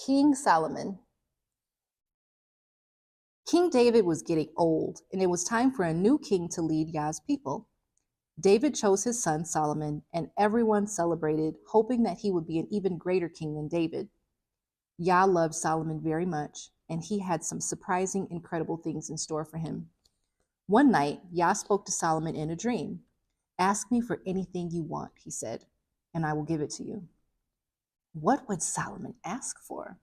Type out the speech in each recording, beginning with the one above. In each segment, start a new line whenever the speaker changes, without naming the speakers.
King Solomon. King David was getting old, and it was time for a new king to lead Yah's people. David chose his son Solomon, and everyone celebrated, hoping that he would be an even greater king than David. Yah loved Solomon very much, and he had some surprising, incredible things in store for him. One night, Yah spoke to Solomon in a dream. "Ask me for anything you want," he said, "and I will give it to you." What would Solomon ask for?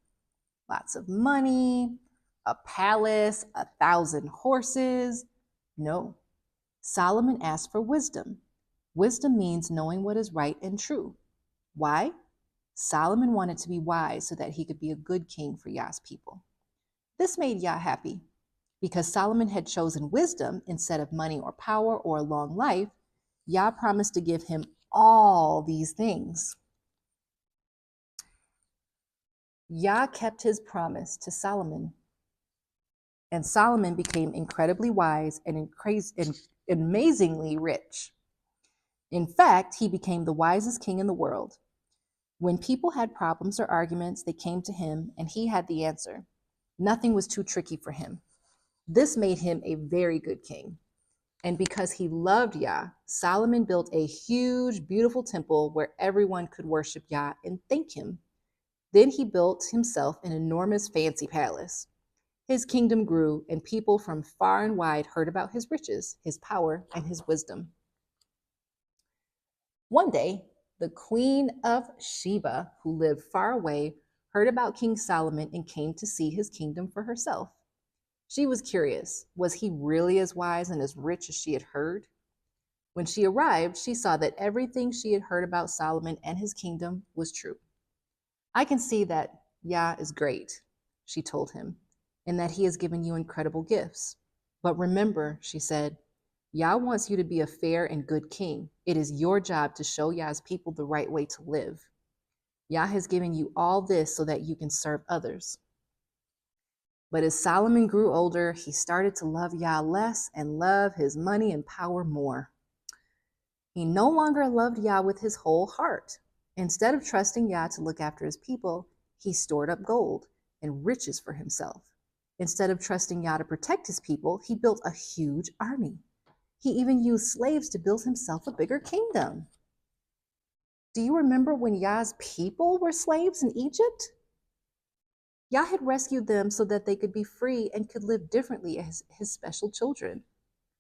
Lots of money, a palace, 1,000 horses? No. Solomon asked for wisdom. Wisdom means knowing what is right and true. Why? Solomon wanted to be wise so that he could be a good king for Yah's people. This made Yah happy. Because Solomon had chosen wisdom instead of money or power or a long life, Yah promised to give him all these things. Yah kept his promise to Solomon, and Solomon became incredibly wise and amazingly rich. In fact, he became the wisest king in the world. When people had problems or arguments, they came to him, and he had the answer. Nothing was too tricky for him. This made him a very good king. And because he loved Yah, Solomon built a huge, beautiful temple where everyone could worship Yah and thank him. Then he built himself an enormous fancy palace. His kingdom grew, and people from far and wide heard about his riches, his power, and his wisdom. One day, the Queen of Sheba, who lived far away, heard about King Solomon and came to see his kingdom for herself. She was curious. Was he really as wise and as rich as she had heard? When she arrived, she saw that everything she had heard about Solomon and his kingdom was true. "I can see that Yah is great," she told him, "and that he has given you incredible gifts. But remember," she said, "Yah wants you to be a fair and good king. It is your job to show Yah's people the right way to live. Yah has given you all this so that you can serve others." But as Solomon grew older, he started to love Yah less and love his money and power more. He no longer loved Yah with his whole heart. Instead of trusting Yah to look after his people, he stored up gold and riches for himself. Instead of trusting Yah to protect his people, he built a huge army. He even used slaves to build himself a bigger kingdom. Do you remember when Yah's people were slaves in Egypt? Yah had rescued them so that they could be free and could live differently as his special children.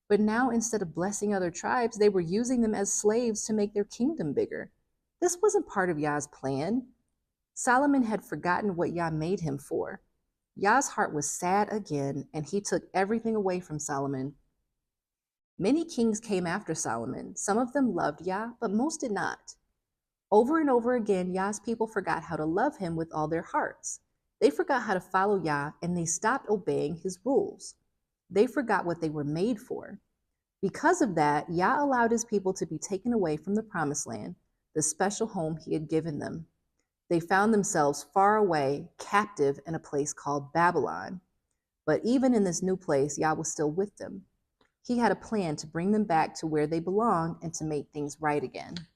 But now, instead of blessing other tribes, they were using them as slaves to make their kingdom bigger. This wasn't part of Yah's plan. Solomon had forgotten what Yah made him for. Yah's heart was sad again, and he took everything away from Solomon. Many kings came after Solomon. Some of them loved Yah, but most did not. Over and over again, Yah's people forgot how to love him with all their hearts. They forgot how to follow Yah, and they stopped obeying his rules. They forgot what they were made for. Because of that, Yah allowed his people to be taken away from the promised land, the special home he had given them. They found themselves far away, captive in a place called Babylon. But even in this new place, Yah was still with them. He had a plan to bring them back to where they belonged and to make things right again.